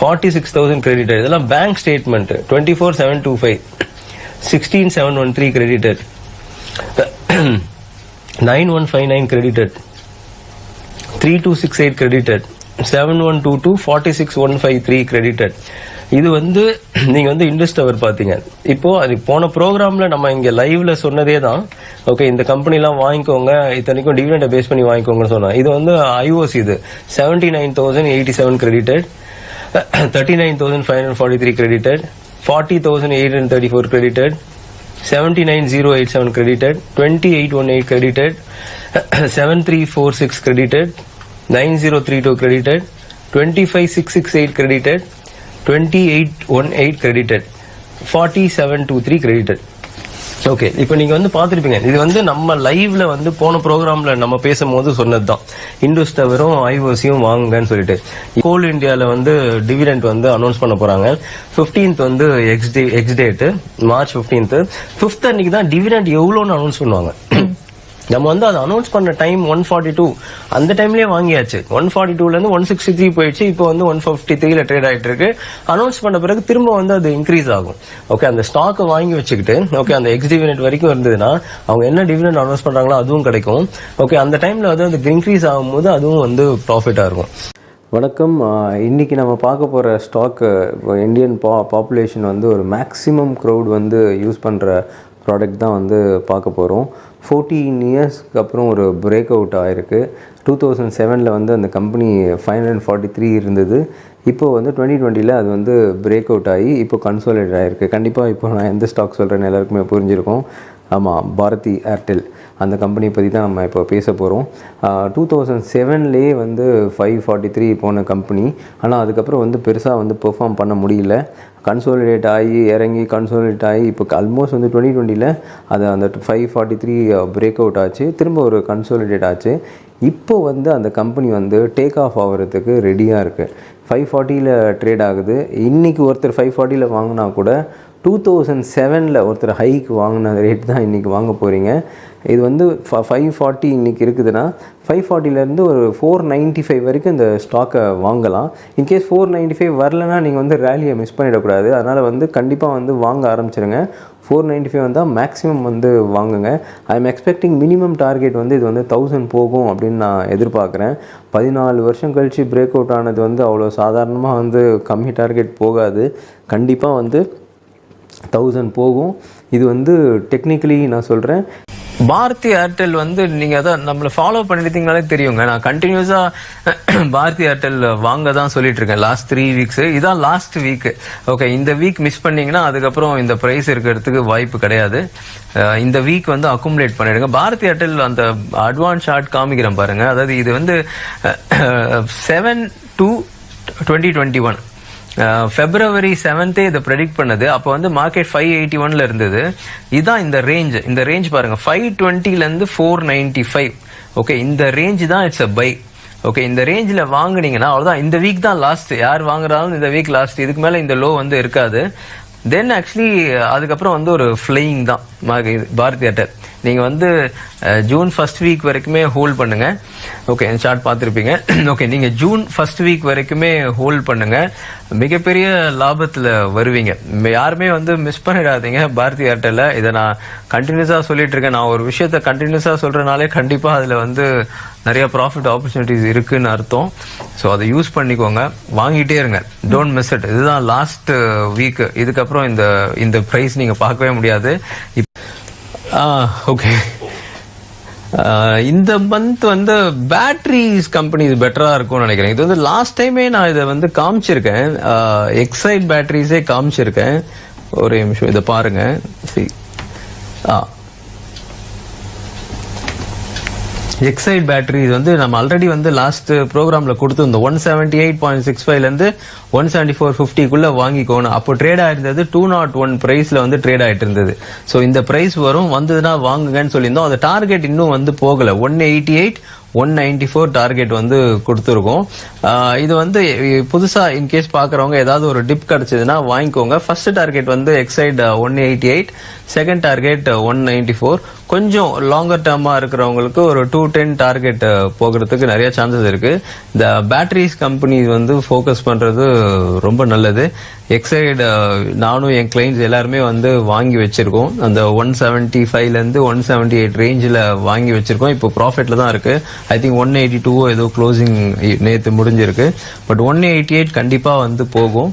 46,000 கிரெடிட்டட். இதெல்லாம் bank statement. 24,725, 16,713 credited, 9159 credited, 3268 credited, 7122, 46153 credited. இது வந்து நீங்க வந்து இண்டஸ் டவர் பாத்தீங்க. இப்போ அது போன ப்ரோக்ராம்ல நம்ம இங்க லைவ்ல சொன்னதே தான். ஓகே, இந்த கம்பெனி எல்லாம் வாங்கிக்கோங்க, இத்தனைக்கும் டிவிடெண்ட் பேஸ் பண்ணி வாங்கிக்கோங்கன்னு சொன்னோம். இது வந்து ஐஓசி இது 79,087 credited, 39,543 credited, 40,834 credited, 79,087 credited, 2818 credited, 7346 credited, 9032 credited, 25668 credited, 2818 credited, 4723 credited. Okay, இப்போ நீங்க வந்து பாத்துருப்பீங்க. இது வந்து நம்ம லைவ்ல வந்து போன ப்ரோக்ராம்ல நம்ம பேசும்போது சொன்னதுதான். இண்டஸ் டவரும் ஐஓசியும் வாங்குங்கன்னு சொல்லிட்டு. கோல் இந்தியால வந்து டிவிடெண்ட் வந்து அனௌன்ஸ் பண்ண போறாங்க. 15th வந்து X date, March 15th. 5th அன்னைக்கு தான் டிவிடெண்ட் எவ்வளோன்னு அனௌன்ஸ் பண்ணுவாங்க. நம்ம வந்து அதை அனௌன்ஸ் பண்ண டைம் 142 அந்த டைம்லயே வாங்கியாச்சு. 142ல இருந்து 163 போயிடுச்சு. இப்போ வந்து 153ல ட்ரேட் ஆயிட்டு இருக்கு. அனௌன்ஸ் பண்ண பிறகு திரும்ப வந்து அது இன்க்ரீஸ் ஆகும். ஓகே, அந்த ஸ்டாக்கை வாங்கி வச்சுக்கிட்டு ஓகே அந்த எக்ஸ் டிவிடெண்ட் வரைக்கும் இருந்ததுன்னா அவங்க என்ன டிவிடெண்ட் அனௌன்ஸ் பண்றாங்களோ அதுவும் கிடைக்கும். ஓகே, அந்த டைம்ல வந்து அது இன்க்ரீஸ் ஆகும்போது அதுவும் வந்து ப்ராஃபிட்டா இருக்கும். வணக்கம். இன்றைக்கி நம்ம பார்க்க போகிற ஸ்டாக்கு இந்தியன் பாப்புலேஷன் வந்து ஒரு மேக்ஸிமம் க்ரௌட் வந்து யூஸ் பண்ணுற ப்ராடக்ட் தான் வந்து பார்க்க போகிறோம். 14 இயர்ஸ்க்கு அப்புறம் ஒரு பிரேக் அவுட் ஆகிருக்கு. 2007 வந்து அந்த கம்பெனி 543 இருந்தது. இப்போது வந்து 2020 அது வந்து பிரேக் அவுட் ஆகி இப்போ கன்சாலிடேட் ஆகிருக்கு. கண்டிப்பாக இப்போ நான் எந்த ஸ்டாக் சொல்கிறேன்னு எல்லாருக்குமே புரிஞ்சிருக்கும். ஆமாம், பாரதி ஏர்டெல் அந்த கம்பெனி பற்றி தான் நம்ம இப்போ பேச போகிறோம். 2007லேயே வந்து 543 போன கம்பெனி. ஆனால் அதுக்கப்புறம் வந்து பெருசாக வந்து பெர்ஃபார்ம் பண்ண முடியல. கன்சாலிடேட் ஆகி இறங்கி கன்சாலிடேட் ஆகி இப்போ ஆல்மோஸ்ட் வந்து 2020 அது அந்த 543 பிரேக் அவுட் ஆச்சு. திரும்ப ஒரு கன்சாலிடேட் ஆச்சு. இப்போ வந்து அந்த கம்பெனி வந்து டேக் ஆஃப் ஆகிறதுக்கு ரெடியாக இருக்குது. 540ல் ட்ரேட் ஆகுது. இன்றைக்கி ஒருத்தர் 540ல் வாங்கினா கூட 2007 ஒருத்தர் ஹைக்கு வாங்கின ரேட் தான் இன்றைக்கி வாங்க போகிறீங்க. இது வந்து 540 இன்றைக்கி இருக்குதுன்னா 540லேருந்து ஒரு 495 வரைக்கும் இந்த ஸ்டாக்கை வாங்கலாம். இன்கேஸ் 495 வரலன்னா நீங்கள் வந்து ரேலியை மிஸ் பண்ணிடக்கூடாது. அதனால் வந்து கண்டிப்பாக வந்து வாங்க ஆரம்பிச்சிருங்க. 495 வந்தால் மேக்ஸிமம் வந்து வாங்குங்க. I am expecting minimum target வந்து இது வந்து 1000 போகும் அப்படின்னு நான் எதிர்பார்க்குறேன். 14 வருஷம் கழித்து பிரேக் அவுட் ஆனது வந்து அவ்வளோ சாதாரணமாக வந்து கம்மி டார்கெட் போகாது. கண்டிப்பாக வந்து 1000 போகும். இது வந்து டெக்னிக்கலி நான் சொல்கிறேன். பாரதி ஏர்டெல் வந்து நீங்க அதான் நம்மள ஃபாலோ பண்ணிருந்தீங்கனாலே தெரியுங்க. நான் கண்டினியூஸா பாரதி ஏர்டெல் வாங்க தான் சொல்லிட்டு இருக்கேன் லாஸ்ட் 3 வீக்ஸ். இதான் லாஸ்ட் வீக். ஓகே, இந்த வீக் மிஸ் பண்ணீங்கன்னா அதுக்கப்புறம் இந்த பிரைஸ் இருக்கிறதுக்கு வாய்ப்பு கிடையாது. இந்த வீக் வந்து அக்குமுலேட் பண்ணிடுங்க. பாரதி ஏர்டெல் அந்த அட்வான்ஸ் ஷார்ட் காமிக்கிறேன் பாருங்க. அதாவது இது வந்து 7/2/2021 February 7th இதை ப்ரெடிக்ட் பண்ணது. அப்போ வந்து மார்க்கெட் 581ல இருந்தது. இதுதான் இந்த ரேஞ்ச். இந்த ரேஞ்ச் பாருங்க, 520லேருந்து 495. ஓகே, இந்த ரேஞ்ச் தான் இட்ஸ் அ பை. ஓகே, இந்த ரேஞ்சில் வாங்குனீங்கன்னா அவ்வளோதான். இந்த வீக் தான் லாஸ்ட். யார் வாங்குறாலும் இந்த வீக் லாஸ்ட். இதுக்கு மேலே இந்த லோ வந்து இருக்காது. தென் ஆக்சுவலி அதுக்கப்புறம் வந்து ஒரு ஃப்ளையிங் தான் பாரதி ஏர்டெல். நீங்கள் வந்து ஜூன் ஃபர்ஸ்ட் வீக் வரைக்குமே ஹோல்ட் பண்ணுங்க. ஓகே, சார்ட் பார்த்துருப்பீங்க. ஓகே, நீங்கள் ஜூன் ஃபர்ஸ்ட் வீக் வரைக்குமே ஹோல்ட் பண்ணுங்க. மிகப்பெரிய லாபத்தில் வருவீங்க. யாருமே வந்து மிஸ் பண்ணிடாதீங்க பாரதி ஏர்டெல்ல. இதை நான் கண்டினியூஸாக சொல்லிட்டு இருக்கேன். நான் ஒரு விஷயத்த கண்டினியூஸாக சொல்றதுனாலே கண்டிப்பாக அதில் வந்து நிறைய ப்ராஃபிட் ஆப்பர்ச்சுனிட்டிஸ் இருக்குன்னு அர்த்தம். ஸோ அதை யூஸ் பண்ணிக்கோங்க, வாங்கிட்டே இருங்க. Don't miss it. இதுதான் லாஸ்ட் வீக். இதுக்கப்புறம் இந்த ப்ரைஸ் நீங்கள் பார்க்கவே முடியாது. ஓகே, இந்த மந்த் வந்து பேட்டரிஸ் கம்பெனிஸ் பெட்டரா இருக்கும்னு நினைக்கிறேன். இது வந்து லாஸ்ட் டைமே நான் இதை வந்து காமிச்சிருக்கேன். எக்ஸைட் பேட்டரிஸே காமிச்சிருக்கேன். ஒரே நிமிஷம் இதை பாருங்க. எக்ஸைட் பேட்டரிஸ் வந்து நம்ம ஆல்ரெடி வந்து லாஸ்ட் ப்ரோக்ராம்ல கொடுத்துருந்தோம். 178.65லேருந்து 174.50 வாங்கிக்கோணும். அப்போ ட்ரேட் ஆயிருந்தது 201 பிரைஸ்ல வந்து ட்ரேட் ஆயிட்டு இருந்தது. ஸோ இந்த பிரைஸ் வந்ததுன்னா வாங்குங்கன்னு சொல்லியிருந்தோம். அந்த டார்கெட் இன்னும் வந்து போகல. 188 194 டார்கெட் வந்து கொடுத்துருக்கோம். இது வந்து புதுசா இன்கேஸ் பாக்குறவங்க ஏதாவது ஒரு டிப் கிடைச்சதுன்னா வாங்கிக்கோங்க. ஃபர்ஸ்ட் டார்கெட் வந்து எக்ஸைட் 188, செகண்ட் டார்கெட் 194. கொஞ்சம் லாங்கர் டேர்மா இருக்கிறவங்களுக்கு ஒரு 210 டார்கெட் போகிறதுக்கு நிறைய சான்சஸ் இருக்கு. இந்த பேட்டரிஸ் கம்பெனி வந்து ஃபோக்கஸ் பண்றது ரொம்ப நல்லது. எக்ஸைட் நானும் என் கிளைண்ட்ஸ் எல்லாருமே வந்து வாங்கி வச்சிருக்கோம். அந்த 175லேருந்து 178 ரேஞ்சில் வாங்கி வச்சிருக்கோம். இப்போ ப்ராஃபிட்ல தான் இருக்கு. ஐ திங்க் 182 ஏதோ க்ளோசிங் நேற்று முடிஞ்சிருக்கு. பட் 188 கண்டிப்பா வந்து போகும்.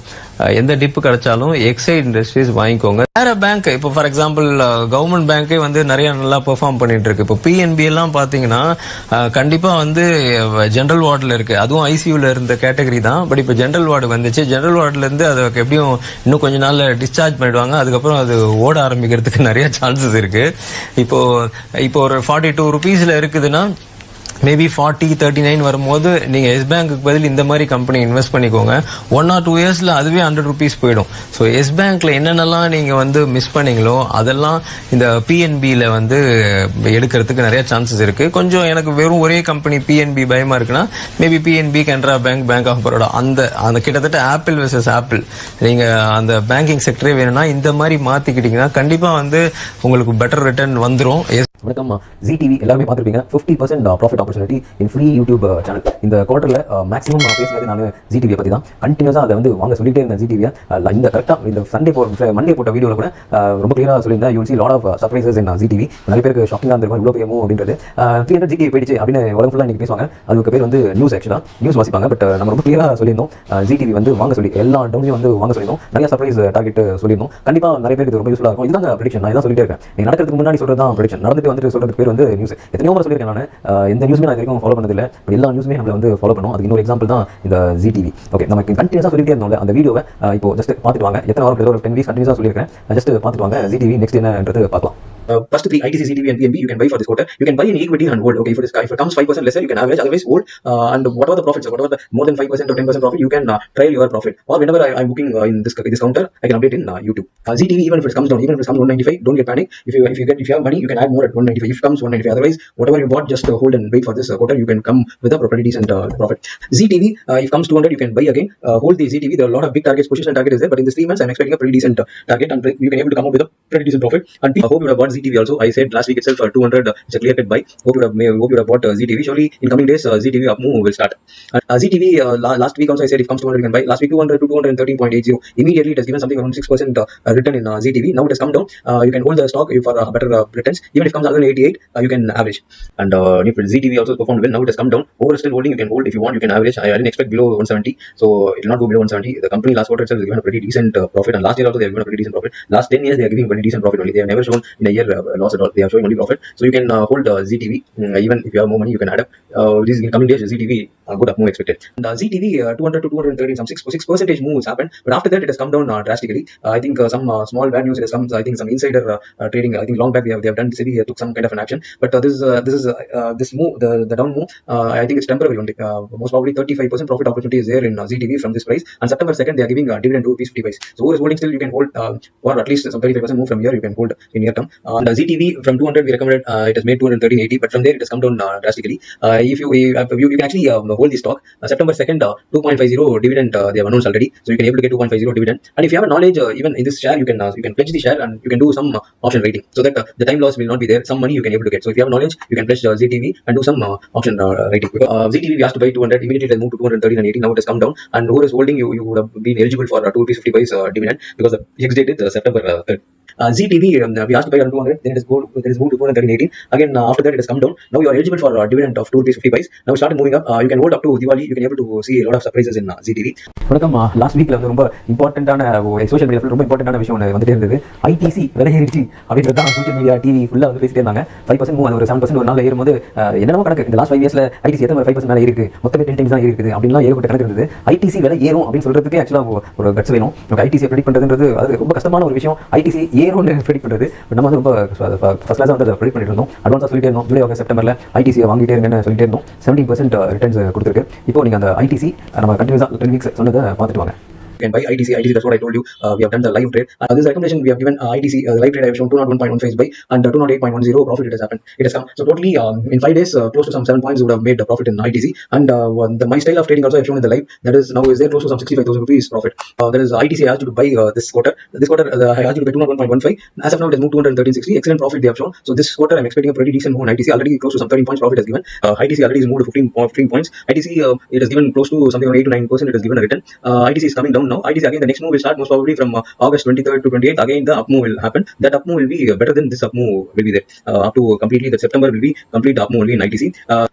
எந்த டிப்பு கிடைச்சாலும் எக்ஸைட் இண்டஸ்ட்ரீஸ் வாங்கிக்கோங்க. வேற பேங்க் இப்போ ஃபார் எக்ஸாம்பிள் கவர்மெண்ட் பேங்கே வந்து நிறைய நல்லா பெர்ஃபார்ம் பண்ணிட்டு இருக்கு. இப்போ பிஎன்பி எல்லாம் பாத்தீங்கன்னா கண்டிப்பா வந்து ஜெனரல் வார்டுல இருக்கு. அதுவும் ஐசியூல இருந்த கேட்டகரி தான். பட் இப்போ ஜெனரல் வார்டு வந்துச்சு. ஜெனரல் வார்டுல இருந்து அதை எப்படியும் இன்னும் கொஞ்ச நாள்ல டிஸ்சார்ஜ் பண்ணிடுவாங்க. அதுக்கப்புறம் அது ஓட ஆரம்பிக்கிறதுக்கு நிறைய சான்சஸ் இருக்கு. இப்போ ஒரு 42 rupeesல இருக்குதுன்னா மேபி 40-39 வரும்போது நீங்க எஸ் பேங்க்கு பதில் இந்த மாதிரி கம்பெனி இன்வெஸ்ட் பண்ணிக்கோங்க. 1 or 2 yearsல அதுவே 100 rupees போயிடும். ஸோ எஸ் பேங்க்ல என்னென்னலாம் நீங்க வந்து மிஸ் பண்ணீங்களோ அதெல்லாம் இந்த பிஎன்பியில வந்து எடுக்கிறதுக்கு நிறைய சான்சஸ் இருக்கு. கொஞ்சம் எனக்கு வெறும் ஒரே கம்பெனி பிஎன்பி பயமா இருக்குன்னா maybe PNB, Canara bank, bank of Baroda அந்த கிட்டத்தட்ட ஆப்பிள் வெர்சஸ் ஆப்பிள். நீங்க அந்த பேங்கிங் செக்டரே வேணும்னா இந்த மாதிரி மாத்திக்கிட்டீங்கன்னா கண்டிப்பா வந்து உங்களுக்கு பெட்டர் ரிட்டர்ன் வந்துடும். வணக்கம். ஜி டிவி எல்லாருமே பார்த்துருப்பீங்க. 50% ப்ராஃபிட் ஆப்பர்ச்சுனிட்டி இன் ஃப்ரீ யூடியூப் சேனல். இந்த குவார்ட்டரில் மேக்ஸிமம் பேசுனது நான் ஜி டிவியை பற்றி தான். கண்டினியூஸாக அதை வந்து வாங்க சொல்லிட்டே இருந்தேன். ஜி டிவியை இந்த கரெக்டாக இந்த மண்டே போட்ட வீடியோவில் கூட ரொம்ப கிளியராக சொல்லியிருந்தேன். You see lot of surprises in Zee TV. நிறைய பேருக்கு ஷாக்கிங்காக இருந்திருக்கும் இவ்வளோ பேமோ அப்படின்றது. 300 ஜி டிவி போயிடுச்சு அப்படின்னு உலகம் ஃபுல்லாக இன்றைக்கி பேசுவாங்க. அதுக்கு பேர் வந்து நியூஸ். ஆக்சுவலாக நியூஸ் வாசிப்பாங்க. பட் நம்ம ரொம்ப கிளியராக சொல்லியிருந்தோம் ஜி டிவி வந்து வாங்க சொல்லி எல்லா டவுன்லையும் வந்து வாங்க சொல்லியிருந்தோம். நிறைய சர்ப்ரைஸ் டார்கெட் சொல்லியிருந்தோம். கண்டிப்பாக நிறைய பேருக்கு இது ரொம்ப யூஸ்ஃபுல்லாக இருக்கும். இதுதான் ப்ரெடிக்ஷன். நான் இதான் சொல்லிட்டே இருக்கேன். நீங்கள் நடக்கிறதுக்கு முன்னாடி சொல்கிறது தான் ப்ரெடிக்ஷன். வந்துட்டு சொல்கிறது பேர் வந்து நியூஸ். எத்தனையோ முறை சொல்லியிருக்கேன் நான். எந்த நியூஸ்மே நான் வரைக்கும் ஃபாலோ பண்ணதில்லை. எல்லா நியூஸுமே நம்மளை வந்து ஃபாலோ பண்ணும். அதுக்கு இன்னொரு எக்ஸாம்பிள் தான் இந்த ஜி டிவி. ஓகே, நமக்கு கண்டினியூஸாக சொல்லிட்டே இருந்தோம்ல அந்த வீடியோவை இப்போ ஜஸ்ட் பார்த்துட்டு வாங்க. எத்தனை வாரம் ஒரு 10 வீக்ஸ் கண்டினியூஸாக சொல்லியிருக்கேன். ஜஸ்ட் பார்த்துட்டு வாங்க. ஜி டிவி நெக்ஸ்ட் என்னன்றது பார்க்கலாம். First 3 ITC, CTV and PNB you can buy for this quarter. You can buy in equity and hold. Okay, if it comes 5% lesser, you can average. Otherwise, hold. And whatever the profits, whatever the more than 5% or 10% profit, you can trial your profit. Or whenever I'm booking in this counter, I can update in YouTube. ZTV, even if it comes down, even if it comes 195, don't get panic. If you have money, you can add more at 195. If it comes 195, otherwise, whatever you bought, just hold and wait for this quarter. You can come with a pretty decent profit. ZTV, if it comes 200, you can buy again. Hold the ZTV. There are a lot of big targets, position target is there, but in this 3 months, I'm expecting a pretty decent target, and you can able to come up with a pretty decent profit. And I hope you have bought ZTV also. I said last week itself 200 is a clear cut buy. Hope you have bought ZTV. Surely in coming days ZTV up move will start. ZTV last week also I said if comes 200 you can buy. Last week 200 to 213.80. Immediately it has given something around 6% return in ZTV. Now it has come down. You can hold the stock for better returns. Even if it comes 188 you can average. And if ZTV also performed well, now it has come down. Over still holding, you can hold if you want. You can average. I didn't expect below 170, so it will not go below 170. The company last quarter itself has given a pretty decent profit, and last year also they have given a pretty decent profit. Last 10 years they are giving very decent profit only. They have never shown in a year loss at all. They are showing only profit. So you can hold ZTV. Even if you have more money, you can add up. This in coming days ZTV good up move expected. And ZTV 200 to 213, some 6% moves happened, but after that it has come down drastically. I think some small bad news has come. I think some insider trading. I think long back they have done. SEBI took some kind of an action, but this move, the down move. I think it's temporary only. Most probably 35% profit opportunity is there in ZTV from this price. And September 2nd they are giving dividend to rupees 50. So who is holding still you can hold, or at least some 35% move from here you can hold in near term. And ZTV from 200 we recommended. It has made 213.80, but from there it has come down drastically. If you can actually hold the stock. September 2nd 2.50 dividend they have announced already, so you can able to get 2.50 dividend. And if you have a knowledge even in this share, you can pledge the share and you can do some option rating, so that the time loss will not be there. Some money you can able to get. So if you have knowledge, you can pledge ZTV and do some option rating. ZTV we asked to buy 200, immediately it has moved to 213.80. Now it has come down, and who is holding, you would have been eligible for 2.50 rupees dividend, because the ex date is September 3rd. ZTV we asked to buy around 200, then it is moved to 213.18. Again after that it has come down. Now you are eligible for dividend of 2.50 rupees. Now started moving up. You can hold up to Diwali. You can able to see a lot of surprises in ZTV. வணக்கம். Last வீக்ல வந்து ரொம்ப இம்பார்ட்டன்டான social மீடியாவில் ரொம்ப இம்பார்ட்டன்டான விஷயம் ஒன்று வந்துட்டே இருந்தது. ஐடிசி விலை ஏறிச்சு அப்படின்றது தான் சோஷியல் மீடியா டிவி ஃபுல்லாக வந்து பேசிட்டே இருந்தாங்க. 5% மூவ், அது ஒரு 7% ஒரு நாள் ஏறும்போது என்னென்னமோ கணக்கு. இந்த லாஸ்ட் 5 இயர்ஸ்ல ஐடிசி எத்தனை 5% மேலே இருக்கு, மொத்தமே 10 டைம்ஸ் தான் இருக்குது அப்படின்லாம் ஏகப்பட்ட கணக்கு இருந்தது. ஐடிசி விலை ஏறும் அப்படின்னு சொல்றதுக்கு ஆக்சுவலாக ஒரு கட்ஸ் வேணும். ஐடிசியை ப்ரெடிக்ட் பண்ணுறதுன்றது அது ரொம்ப கஷ்டமான ஒரு விஷயம். ஐடிசி ஏறும்னு ப்ரெடிக்ட் பண்ணுறது நம்ம வந்து ரொம்ப ஃபர்ஸ்ட் கிளாஸாக வந்து அதை ப்ரெடிக்ட் பண்ணிட்டு இருந்தோம். அட்வான்ஸாக சொல்லிட்டே இருந்தோம். ஜூலை ஆகஸ்ட் செப்டம்பரில் ஐடிசியை வாங்கிட்டே இருங்கன்னு சொல்லிட்டே இருந்தோம். 17% ரிட்டர்ன்ஸ் கொடுத்துருக்கு. இப்போ நீங்கள் அந்த ஐடிசி நம்ம கண்டினியூஸாக 10 வீக்ஸ் சொன்னதை பார்த்துட்டு வாங்க. You can buy ITC. That's what I told you. We have done the live trade. This recommendation we have given ITC. The live trade I have shown 201.15 buy and 208.10 profit. It has happened. It has come. So totally in 5 days, close to some 7 points would have made the profit in ITC. And my style of trading also I have shown in the live. That is now is there close to some 65,000 rupees profit. That is ITC I asked you to buy this quarter. This quarter I asked you to buy 201.15. As of now it has moved 213.60. Excellent profit they have shown. So this quarter I'm expecting a pretty decent move in ITC. Already close to some 13 points profit has given. ITC already is moved to 15 points. ITC it has given close to something around 8 to 9%. It has given a return. ITC is coming down now. ITC again the next move will start most probably from August 23rd to 28th. Again the up move will happen. That up move will be better than this up move will be there. Up to completely that September will be complete up move only in ITC.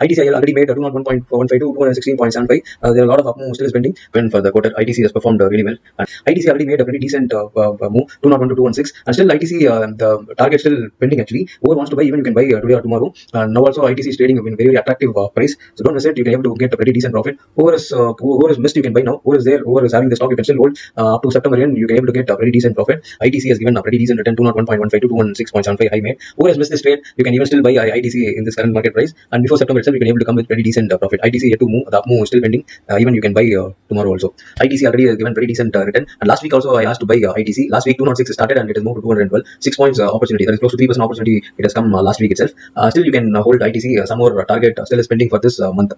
ITC I already made 201.15 to 216.75. There are a lot of up move still spending. When for the quarter ITC has performed really well. ITC already made a pretty decent move 201 to 216, and still ITC the target still pending actually. Whoever wants to buy, even you can buy today or tomorrow. Now also ITC is trading in very attractive price, so don't miss it. You can able to get a pretty decent profit. Whoever is missed you can buy now. Whoever is there, whoever is having the stock, you can still hold up to September end. You can able to get a very decent profit. ITC has given a pretty decent return 201.15 to 216.75 high made. Whoever has missed this trade, you can even still buy ITC in this current market price, and before September itself you can able to come with pretty decent profit. ITC yet to move. The up move is still pending. Even you can buy tomorrow also. ITC already has given pretty decent return, and last week also I asked to buy ITC. Last week 206 started and it has moved to 212. 6 points opportunity. That is close to 3% opportunity. It has come last week itself. Still you can hold ITC. Some more target still is pending for this month.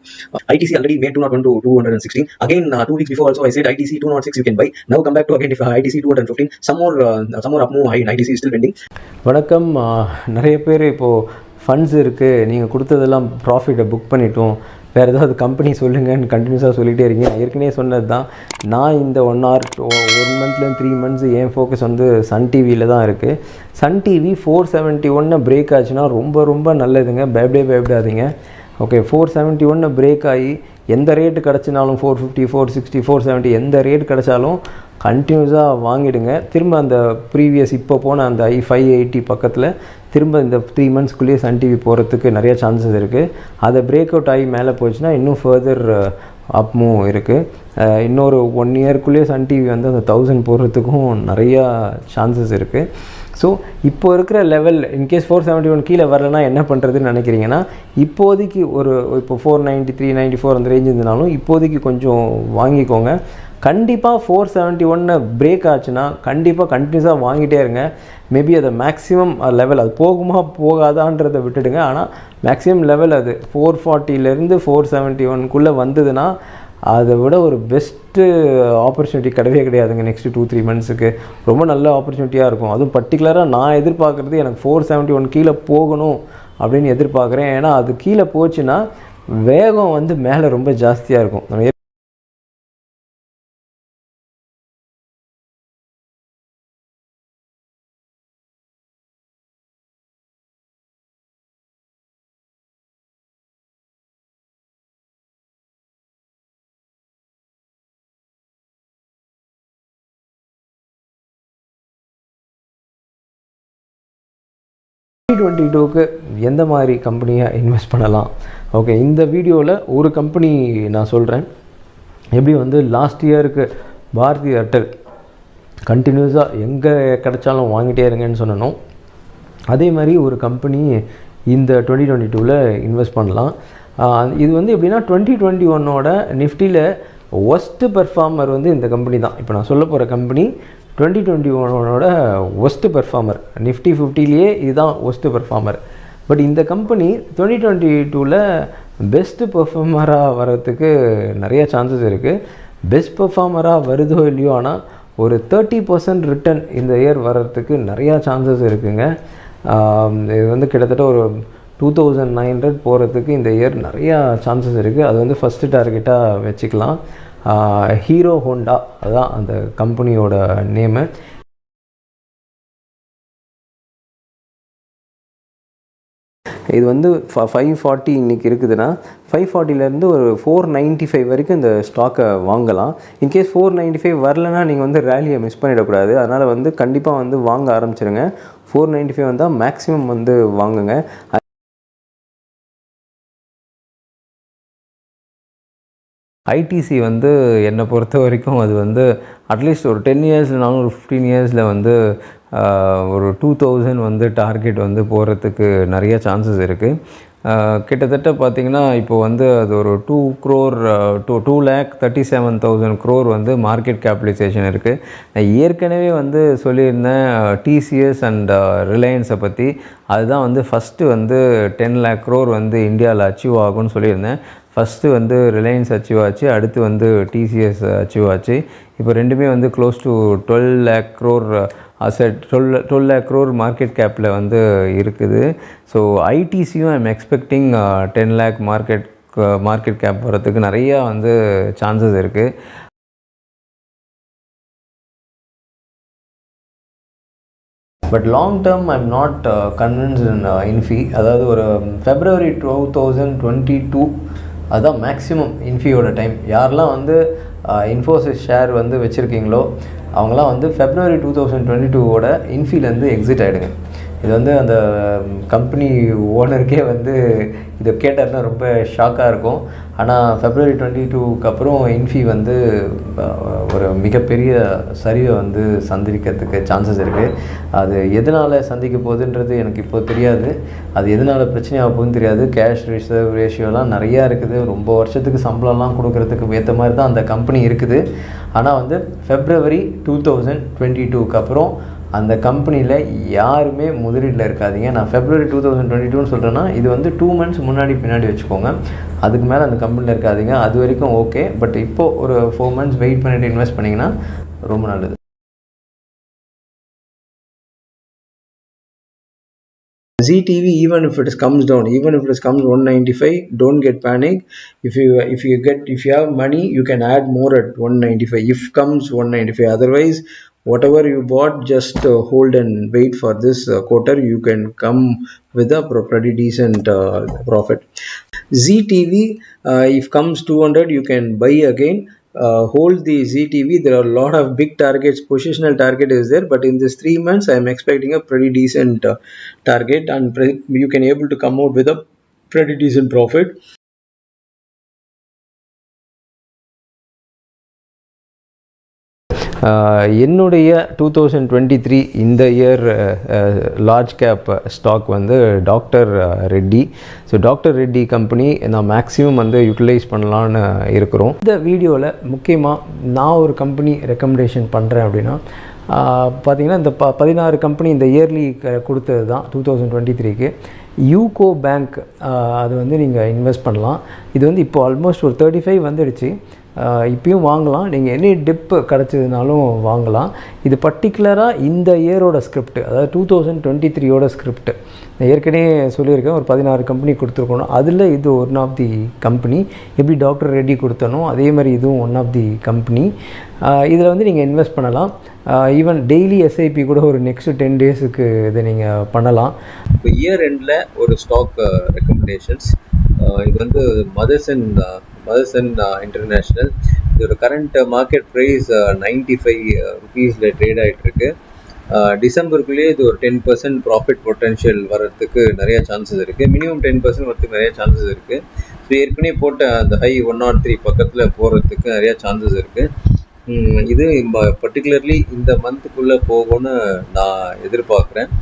ITC already made 201 to 216. Again 2 weeks before also I said ITC 206 you can buy. Now come back to again if ITC 215. Some more up move in ITC is still pending. வணக்கம். நிறைய பேர் இப்போது funds இருக்குது, நீங்கள் கொடுத்ததெல்லாம் ப்ராஃபிட்டை book பண்ணிட்டோம், வேறு ஏதாவது கம்பெனி சொல்லுங்கன்னு கண்டினியூஸாக சொல்லிகிட்டே இருக்கீங்க. நான் ஏற்கனவே சொன்னது தான், நான் இந்த 1 or 1 monthலேருந்து 3 months என் ஃபோக்கஸ் வந்து சன் டிவியில் தான் இருக்குது. சன் டிவி 471 பிரேக் ஆச்சுன்னா ரொம்ப ரொம்ப நல்லதுங்க, பயப்படாதீங்க. ஓகே, 471 பிரேக் ஆகி எந்த ரேட்டு கிடச்சினாலும் 450, 460, 470 எந்த ரேட் கிடச்சாலும் கண்டினியூஸாக வாங்கிடுங்க. திரும்ப அந்த ப்ரீவியஸ் இப்போ போன அந்த 580 பக்கத்தில் திரும்ப இந்த 3 monthsக்குள்ளேயே சன் டிவி போகிறதுக்கு நிறைய சான்சஸ் இருக்குது. அதை பிரேக் அவுட் ஆகி மேலே போச்சுன்னா இன்னும் ஃபர்தர் அப் மூவ் இருக்குது. இன்னொரு 1 yearக்குள்ளேயே சன் டிவி வந்து அந்த 1000 போடுறதுக்கும் நிறையா சான்சஸ் இருக்குது. ஸோ இப்போ இருக்கிற லெவல் இன்கேஸ் 471 கீழே வரலன்னா என்ன பண்ணுறதுன்னு நினைக்கிறீங்கன்னா, இப்போதைக்கு இப்போ 490, 394 அந்த ரேஞ்ச் இருந்தனாலும் இப்போதைக்கு கொஞ்சம் வாங்கிக்கோங்க. கண்டிப்பாக 471 பிரேக் ஆச்சுன்னா கண்டிப்பாக கண்டினியூஸாக வாங்கிட்டே இருங்க. மேபி அதை மேக்ஸிமம் லெவல் அது போகுமா போகாதான்றதை விட்டுடுங்க. ஆனால் மேக்ஸிமம் லெவல் அது 440லேருந்து 471க்குள்ளே வந்ததுன்னா அதை விட ஒரு பெஸ்ட்டு ஆப்பர்ச்சுனிட்டி கிடையாதுங்க. நெக்ஸ்ட்டு 2-3 monthsக்கு ரொம்ப நல்ல ஆப்பர்ச்சுனிட்டியாக இருக்கும். அதுவும் பர்டிகுலராக நான் எதிர்பார்க்குறது எனக்கு 471 கீழே போகணும் அப்படின்னு எதிர்பார்க்குறேன். ஏன்னா அது கீழே போச்சுன்னா வேகம் வந்து மேலே ரொம்ப ஜாஸ்தியாக இருக்கும். நம்ம க்கு எந்த மாதிரி கம்பெனியாக இன்வெஸ்ட் பண்ணலாம்? ஓகே, இந்த வீடியோவில் ஒரு கம்பெனி நான் சொல்கிறேன். எப்படி வந்து லாஸ்ட் இயருக்கு பாரதி ஏர்டெல் கண்டினியூஸாக எங்கே கிடைச்சாலும் வாங்கிட்டே இருங்கன்னு சொன்னோம், அதே மாதிரி ஒரு கம்பெனி இந்த 2022ல் இன்வெஸ்ட் பண்ணலாம். இது வந்து எப்படின்னா 2021ஓட நிஃப்டியில் ஒஸ்ட்டு பெர்ஃபார்மர் வந்து இந்த கம்பெனி தான். இப்போ நான் சொல்ல போகிற கம்பெனி 2021ஓட ஒஸ்ட்டு பெர்ஃபார்மர். நிஃப்டி 50லேயே இதுதான் ஒஸ்ட்டு பெர்ஃபார்மர். பட் இந்த கம்பெனி 2022ல் பெஸ்ட்டு பெர்ஃபார்மராக வர்றதுக்கு நிறைய சான்சஸ் இருக்குது. பெஸ்ட் பெர்ஃபார்மராக வருதோ இல்லையோ, ஆனால் ஒரு 30% ரிட்டர்ன் இந்த இயர் வர்றதுக்கு நிறையா சான்சஸ் இருக்குங்க. இது வந்து கிட்டத்தட்ட ஒரு 2900 போகிறதுக்கு இந்த இயர் நிறையா சான்சஸ் இருக்குது. அது வந்து ஃபஸ்ட்டு டார்கெட்டாக வச்சுக்கலாம். ஹீரோ ஹோண்டா அதுதான் அந்த கம்பெனியோட நேமு. இது வந்து 540 இன்றைக்கி இருக்குதுன்னா 540லேருந்து ஒரு 495 வரைக்கும் இந்த ஸ்டாக்கை வாங்கலாம். இன்கேஸ் 495 வரலன்னா நீங்கள் வந்து ரேலியை மிஸ் பண்ணிடக்கூடாது. அதனால் வந்து கண்டிப்பாக வந்து வாங்க ஆரம்பிச்சிருங்க. 495 வந்தால் மேக்ஸிமம் வந்து வாங்குங்க. ஐடிசி வந்து என்னை பொறுத்த வரைக்கும் அது வந்து அட்லீஸ்ட் ஒரு 10 yearsனாலும் ஒரு 15 yearsல வந்து ஒரு 2000 வந்து டார்கெட் வந்து போகிறதுக்கு நிறைய சான்சஸ் இருக்குது. கிட்டத்தட்ட பார்த்திங்கன்னா இப்போ வந்து அது ஒரு 2,37,000 crore வந்து மார்க்கெட் கேபிடலைசேஷன் இருக்குது. நான் ஏற்கனவே வந்து சொல்லியிருந்தேன் டிசிஎஸ் அண்ட் ரிலையன்ஸை பற்றி. அதுதான் வந்து ஃபஸ்ட்டு வந்து 10 lakh crore வந்து இந்தியாவில் அச்சீவ் ஆகும்னு சொல்லியிருந்தேன். ஃபஸ்ட்டு வந்து ரிலையன்ஸ் அச்சீவ் ஆச்சு, அடுத்து வந்து டிசிஎஸ் அச்சீவ் ஆச்சு. இப்போ ரெண்டுமே வந்து close to 12 lakh crore asset 12 lakh crore market கேப்பில் வந்து இருக்குது. ஸோ ஐடிசியும் I'm expecting 10 lakh market cap வரத்துக்கு நிறையா வந்து சான்சஸ் இருக்குது. But long term I am not convinced in Infy. அதாவது ஒரு February 2022 அதுதான் மேக்ஸிமம் இன்ஃபியோட டைம். யாரெல்லாம் வந்து இன்ஃபோசிஸ் ஷேர் வந்து வச்சுருக்கீங்களோ அவங்களாம் வந்து February 2022ஓட இன்ஃபிலேருந்து எக்ஸிட் ஆகிடுங்க. இது வந்து அந்த கம்பெனி ஓனருக்கே வந்து இதை கேட்டார்னா ரொம்ப ஷாக்காக இருக்கும். ஆனால் February 22க்கு அப்புறம் இன்ஃபி வந்து ஒரு மிகப்பெரிய சரிவை வந்து சந்திக்கிறதுக்கு சான்சஸ் இருக்குது. அது எதனால் சந்திக்க போகுதுன்றது எனக்கு இப்போ தெரியாது. அது எதனால் பிரச்சனையாக போகுதுன்னு தெரியாது. கேஷ் ரிசர்வ் ரேஷியோலாம் நிறையா இருக்குது. ரொம்ப வருஷத்துக்கு சம்பளம்லாம் கொடுக்குறதுக்கு ஏற்ற மாதிரி தான் அந்த கம்பெனி இருக்குது. ஆனால் வந்து February 2022க்கு அப்புறம் அந்த கம்பெனியில் யாருமே முதலீட்டில் இருக்காதீங்க. நான் February 2022ன்னு சொல்கிறேன்னா இது வந்து 2 months முன்னாடி பின்னாடி வச்சுக்கோங்க. அதுக்கு மேலே அந்த கம்பெனியில் இருக்காதீங்க. அது வரைக்கும் ஓகே. பட் இப்போது ஒரு 4 months வெயிட் பண்ணிவிட்டு இன்வெஸ்ட் பண்ணிங்கன்னா ரொம்ப நல்லது. ZTV, even if it comes down, even if it comes 195, don't get panic. If you have money, you can add more at 195 if comes 195. Otherwise, whatever you bought, just hold and wait for this quarter. You can come with a pretty decent profit. ZTV, if comes 200, you can buy again. Hold the ZTV. There are a lot of big targets. Positional target is there, but in this 3 months, I am expecting a pretty decent target, and you can able to come out with a pretty decent profit. என்னுடைய 2023 இந்த year large cap stock வந்து doctor Reddy. So doctor Reddy company நான் maximum வந்து utilise பண்ணலான்னு இருக்கிறோம். இந்த வீடியோவில் முக்கியமாக நான் ஒரு கம்பெனி ரெக்கமெண்டேஷன் பண்ணுறேன் அப்படின்னா பார்த்திங்கன்னா இந்த 16 கம்பெனி இந்த இயர்லி கொடுத்தது தான் 2023க்கு. யூகோ பேங்க் அது வந்து நீங்கள் இன்வெஸ்ட் பண்ணலாம். இது வந்து இப்போ ஆல்மோஸ்ட் ஒரு 35 வந்துடுச்சு. இப்பயும் வாங்கலாம். நீங்கள் எனி டிப்பு கிடச்சதுனாலும் வாங்கலாம். இது பர்டிகுலராக இந்த இயரோட ஸ்கிரிப்ட், அதாவது 2023யோட ஸ்கிரிப்ட். நான் ஏற்கனவே சொல்லியிருக்கேன், ஒரு 16 கம்பெனி கொடுத்துருக்கணும். அதில் இது ஒன் ஆஃப் தி கம்பெனி. எப்படி டாக்டர் ரெட்டி கொடுத்தனோ அதே மாதிரி இதுவும் ஒன் ஆஃப் தி கம்பெனி. இதில் வந்து நீங்கள் இன்வெஸ்ட் பண்ணலாம். ஈவன் டெய்லி எஸ்ஐபி கூட ஒரு நெக்ஸ்ட் 10 டேஸுக்கு இதை நீங்கள் பண்ணலாம். இப்போ இயர் எண்டில் ஒரு ஸ்டாக் ரெக்கமெண்டேஷன்ஸ். இது வந்து மதர்சன் இன்டர்நேஷ்னல். இதோட கரண்ட் மார்க்கெட் ப்ரைஸ் 95 ருபீஸில் ட்ரேட் ஆகிட்டு இருக்கு. டிசம்பருக்குள்ளேயே இது ஒரு 10% ப்ராஃபிட் பொட்டென்ஷியல் வர்றதுக்கு நிறைய சான்சஸ் இருக்குது. மினிமம் 10% வரதுக்கு நிறைய சான்சஸ் இருக்குது. ஸோ ஏற்கனவே போட்ட அந்த ஹை 103 பக்கத்தில் போகிறதுக்கு நிறைய சான்சஸ் இருக்குது. இது பர்டிகுலர்லி இந்த மந்த்துக்குள்ளே போகும்னு நான் எதிர்பார்க்குறேன்.